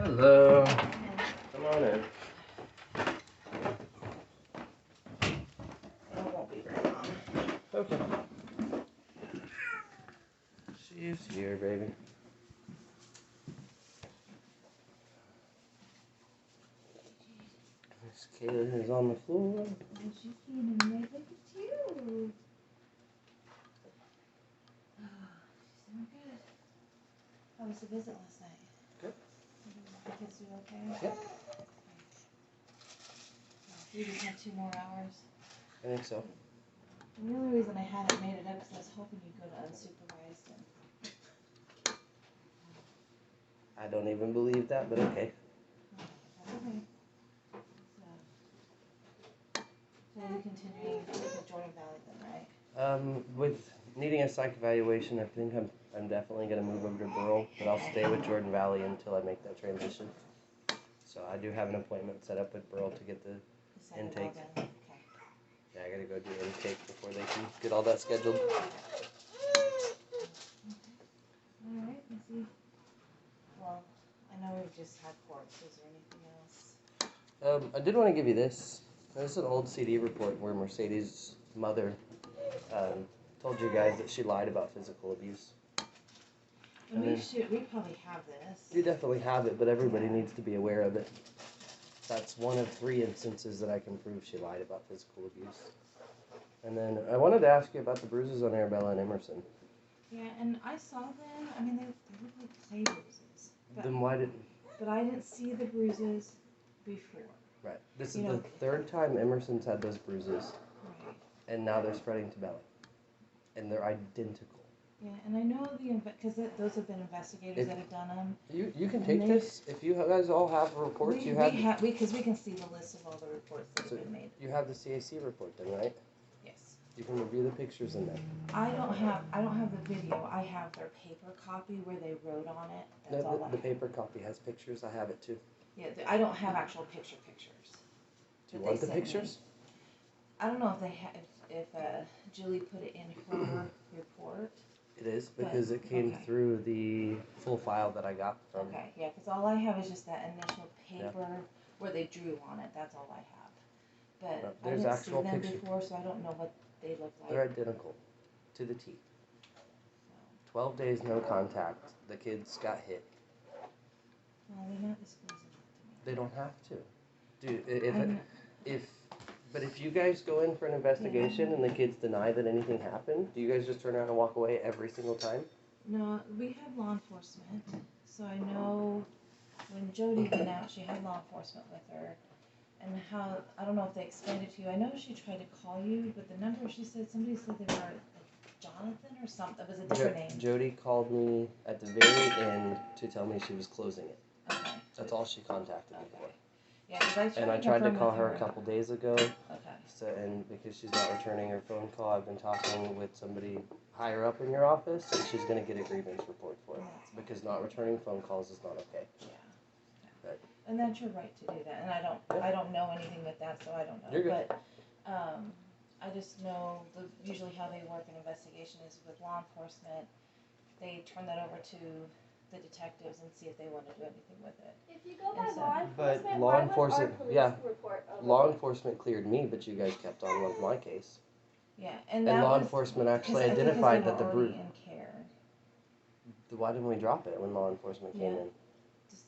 Hello. Come on in. It won't be very long. Okay. She's here, baby. Miss Kayla is on the floor. And she's eating right like a you. Oh, she's doing good. How was the visit last night? Good. The kids do okay? Yep. We just had 2 more hours. I think so. The only reason I hadn't made it up is I was hoping you'd go to unsupervised. I don't even believe that, but okay. Okay. So you're continuing with Jordan Valley then, right? With needing a psych evaluation, I think I'm definitely gonna move over to Burl, but I'll stay with Jordan Valley until I make that transition. So I do have an appointment set up with Burl to get the intake. Okay. Yeah, I gotta go do intake before they can get all that scheduled. Alright, let's see. Well, I know we've just had courts. Is there anything else? I did want to give you this. This is an old CD report where Mercedes' mother told you guys that she lied about physical abuse. And we probably have this. You definitely have it, but everybody needs to be aware of it. That's one of 3 instances that I can prove she lied about physical abuse. And then I wanted to ask you about the bruises on Arabella and Emerson. Yeah, and I saw them. I mean, they look like play bruises. Then why did... But I didn't see the bruises before. Right. This is the 3rd time Emerson's had those bruises. Right. And now they're spreading to Bella. And they're identical. Yeah, and I know because those have been investigators that have done them. You can take this if you guys all have reports. Because we can see the list of all the reports that have been made. You have the CAC report then, right? Yes. You can review the pictures in there. I don't have the video. I have their paper copy where they wrote on it. That's all The paper copy has pictures. I have it too. Yeah, I don't have actual pictures. Do you want the pictures? I don't know if they if Julie put it in her report. It is, because it came through the full file that I got from... Okay, yeah, because all I have is just that initial paper where they drew on it. That's all I have. But I didn't see them before, so I don't know what they look like. They're identical to the T. 12 days, no contact. The kids got hit. Well, they're not disclosing that to me. They don't have to. Dude, But if you guys go in for an investigation and the kids deny that anything happened, do you guys just turn around and walk away every single time? No, we have law enforcement. So I know when Jody went out, she had law enforcement with her. And I don't know if they explained it to you. I know she tried to call you, but the number somebody said they were like Jonathan or something. It was a different name. Jody called me at the very end to tell me she was closing it. Okay. That's all she contacted me for. Yeah, I tried to call her a couple days ago. Okay. So, and because she's not returning her phone call, I've been talking with somebody higher up in your office, and she's going to get a grievance report for it. Because not returning phone calls is not okay. Yeah. Right. And that's your right to do that. And I don't know anything with that, so I don't know. You're good. But I just know usually how they work in investigation is with law enforcement. They turn that over to the detectives and see if they want to do anything with it. If you go by law enforcement, but law enforcement, report over law enforcement cleared me, but you guys kept on with my case. Yeah, and law enforcement actually identified that the bruise. In care. Why didn't we drop it when law enforcement came in? Just,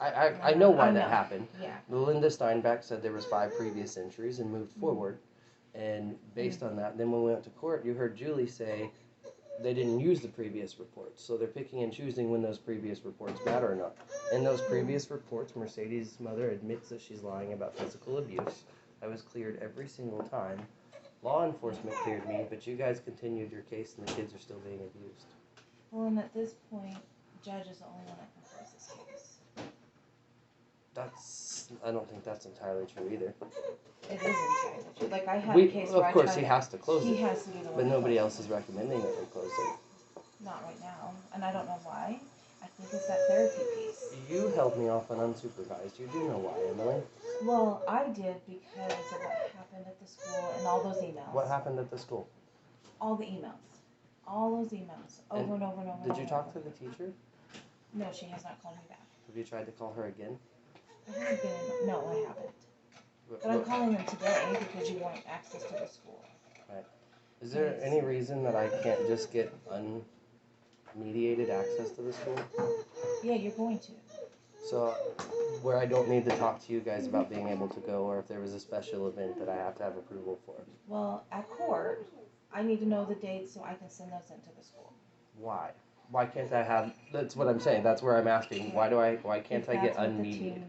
I know why that happened. Yeah. Linda Steinbeck said there was 5 previous injuries and moved forward, and based on that, then when we went to court, you heard Julie say they didn't use the previous reports, so they're picking and choosing when those previous reports matter or not. In those previous reports, Mercedes' mother admits that she's lying about physical abuse. I was cleared every single time. Law enforcement cleared me, but you guys continued your case and the kids are still being abused. Well, and at this point, judge is the only one that can close this case. I don't think that's entirely true either. It is entirely true. Like, I had a case where of course, he has to close it. He has to be the one. But nobody else is recommending that we close it. Not right now, and I don't know why. I think it's that therapy piece. You held me off on unsupervised. You do know why, Emily. Well, I did because of what happened at the school and all those emails. What happened at the school? All the emails. All those emails. Over and over and over. Did you talk to the teacher? No, she has not called me back. Have you tried to call her again? I haven't been, no, I haven't. But I'm calling them today because you want access to the school. Right. Is there any reason that I can't just get unmediated access to the school? Yeah, you're going to. So, where I don't need to talk to you guys about being able to go, or if there was a special event that I have to have approval for. Well, at court, I need to know the dates so I can send those into the school. Why? Why can't I have? That's what I'm saying. That's where I'm asking. Why can't I get unmediated?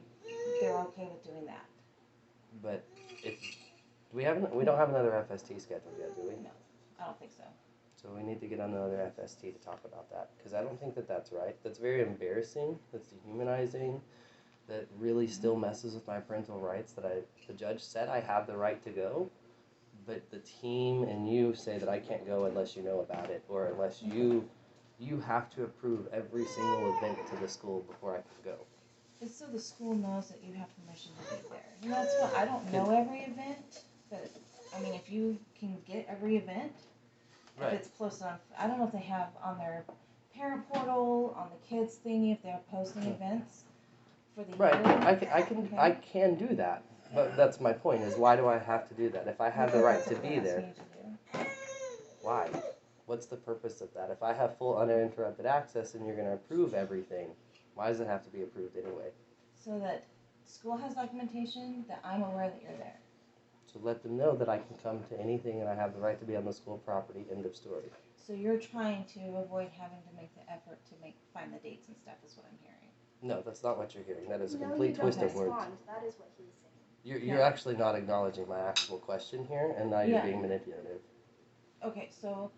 They're okay with doing that. But if we don't have another FST scheduled yet, do we? No, I don't think so. So we need to get on another FST to talk about that, because I don't think that that's right. That's very embarrassing. That's dehumanizing. That really still messes with my parental rights. The judge said I have the right to go, but the team and you say that I can't go unless you know about it, or unless you have to approve every single event to the school before I can go. It's so the school knows that you have permission to be there. And that's what, I don't know every event, but, I mean, if you can get every event, Right. if it's close enough, I don't know if they have on their parent portal, on the kids thingy, if they're posting events for the Right. year. I can do that, but that's my point. Is why do I have to do that if I have the right to be there? Why? What's the purpose of that? If I have full uninterrupted access and you're going to approve everything, why does it have to be approved anyway? So that school has documentation that I'm aware that you're there. So let them know that I can come to anything and I have the right to be on the school property. End of story. So you're trying to avoid having to make the effort to find the dates and stuff is what I'm hearing. No, that's not what you're hearing. That is a complete twist of words. That is what he's saying. You're actually not acknowledging my actual question here, and now you're being manipulative. Okay, so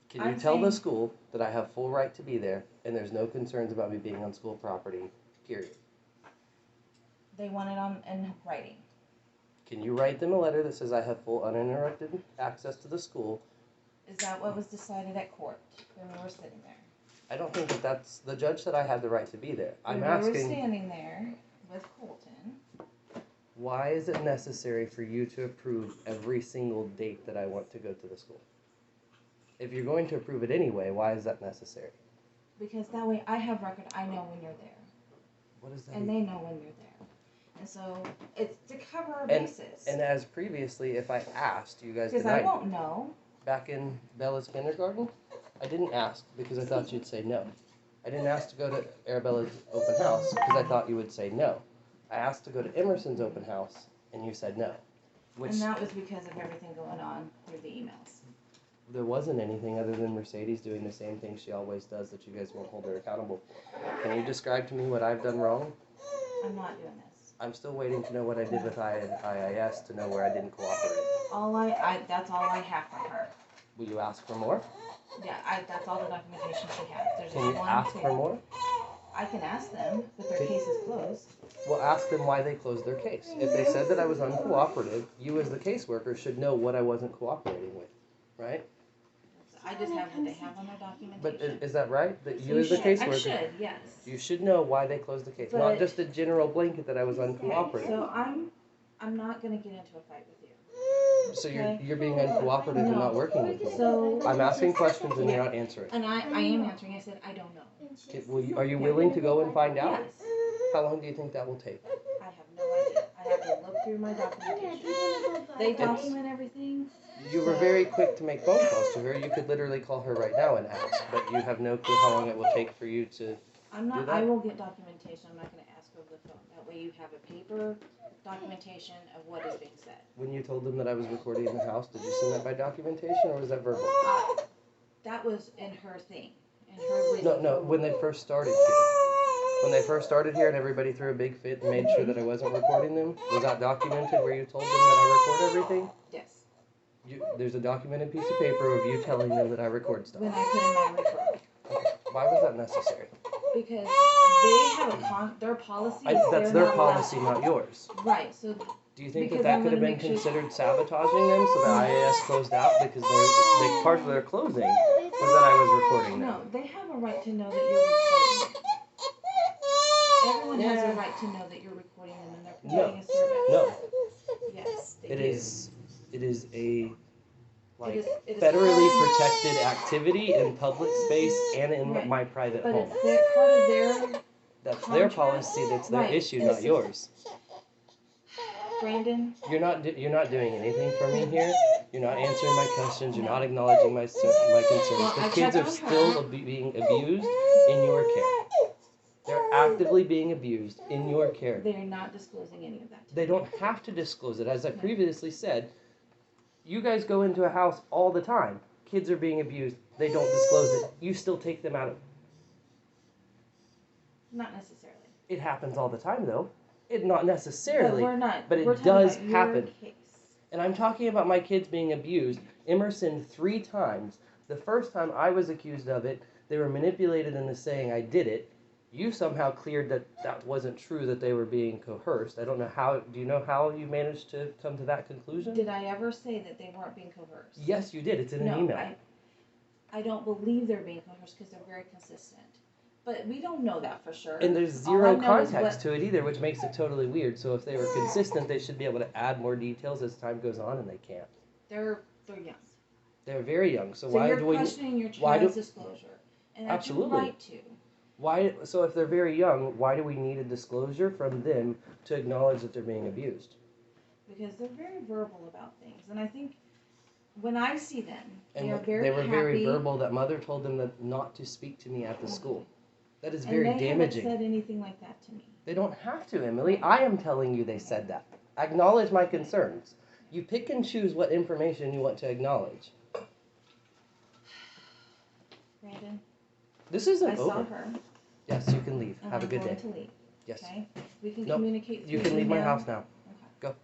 Can you tell the school that I have full right to be there and there's no concerns about me being on school property, period? they want it in writing. Can you write them a letter that says I have full uninterrupted access to the school? Is that what was decided at court when we were sitting there? I don't think that that's, the judge said I had the right to be there. I'm We were asking, standing there with Colton. why is it necessary for you to approve every single date that I want to go to the school? If you're going to approve it anyway, why is that necessary? Because that way I have record, I know when you're there. What is that? And they know when you're there. And so it's to cover our bases. And as previously, if I asked, you guys Because I denied won't me. know. Back in Bella's kindergarten, I didn't ask because I thought you'd say no. I didn't ask to go to Arabella's open house because I thought you would say no. I asked to go to Emerson's open house and you said no. And that was because of everything going on through the emails. There wasn't anything other than Mercedes doing the same thing she always does that you guys won't hold her accountable for. Can you describe to me what I've done wrong? I'm not doing this. I'm still waiting to know what I did with IIS to know where I didn't cooperate. That's all I have from her. Will you ask for more? Yeah, that's all the documentation she has. There's Can you just one, ask two. for more? I can ask them, but their case is closed. Well, ask them why they closed their case. If they said that I was uncooperative, you as the caseworker should know what I wasn't cooperating with, right? I just have what they have on their documentation. But is that right? That you as the I caseworker, should, yes. you should know why they closed the case, not But- just a general blanket that I was Okay, uncooperative. so I'm not gonna get into a fight with you. So okay. you're being uncooperative and not working with me. So I'm asking questions and you're not answering. and I am answering. I said I don't know. Are you willing to go and find out? Yes. How long do you think that will take? I have no idea. I have to look through my documentation. They document everything. You were very quick to make phone calls to her. You could literally call her right now and ask, but you have no clue how long it will take for you to. I'm Do not. that? I will get documentation. I'm not going to ask over the phone. That way you have a paper documentation of what is being said. When you told them that I was recording in the house, did you send that by documentation or was that verbal? That was in her thing. In her reason. No, when they first started here. When they first started here and everybody threw a big fit and made sure that I wasn't recording them, was that documented where you told them that I record everything? Yes. There's a documented piece of paper of you telling them that I record stuff. When I put in my referral. Okay. Why was that necessary? Because they have their policy. That's their policy, not yours. Right. So. Do you think Because that I'm could have gonna been make sure- considered sabotaging them so that IAS closed out because part of their closing was that I was recording them? No, they have a right to know that you're recording them. Everyone has a right to know that you're recording them and they're providing a service. No. Yes, they It do. is a It is federally part of- protected activity in public space and in Right. my private But home. it's part of their That's their contract. policy. That's their Right. issue, not yours. Brandon, You're not doing anything for me here. You're not answering my questions. You're not acknowledging my concerns. Well, The I kids checked are on still her. being abused in your care. They're actively being abused in your care. they're not disclosing any of that. They don't have to disclose it. As I previously said, you guys go into a house all the time. Kids are being abused. They don't disclose it. You still take them out of. Not necessarily. It happens all the time, though. It not necessarily. But we're not. But it we're talking does about your happen. Case. And I'm talking about my kids being abused. Emerson 3 times. The first time I was accused of it, they were manipulated into saying I did it. You somehow cleared that wasn't true, that they were being coerced. I don't know how. Do you know how you managed to come to that conclusion? Did I ever say that they weren't being coerced? Yes, you did. It's in an email. I don't believe they're being coerced because they're very consistent. But we don't know that for sure. And there's zero context to it either, which makes it totally weird. So if they were consistent, they should be able to add more details as time goes on, and they can't. They're young. They're very young. So why you're do we questioning your child's disclosure? And that's your right to. Why? So if they're very young, why do we need a disclosure from them to acknowledge that they're being abused? Because they're very verbal about things, and I think when I see them, And they are very happy. They were very verbal. That mother told them that not to speak to me at the school. That is very damaging. And they haven't said anything like that to me. They don't have to, Emily. I am telling you they said that. Acknowledge my concerns. You pick and choose what information you want to acknowledge. Brandon, This isn't over. I saw her. Yes, you can leave. Have a good day. I'm going to leave. Yes. Okay? We can Nope. communicate through You can leave my email. house now. Okay. Go.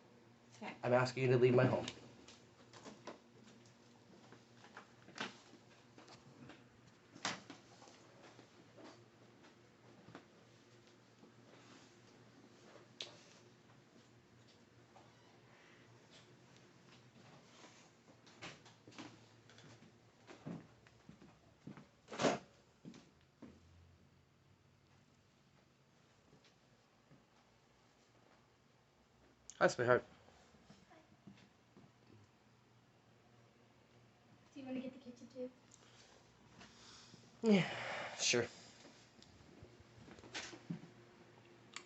Okay. I'm asking you to leave my home. Hi, sweetheart. Do you want to get the kitchen too? Yeah, sure.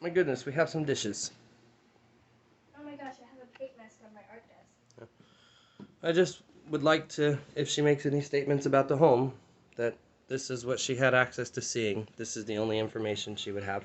My goodness, we have some dishes. Oh my gosh, I have a paint mess on my art desk. I just would like to, if she makes any statements about the home, that this is what she had access to seeing. This is the only information she would have.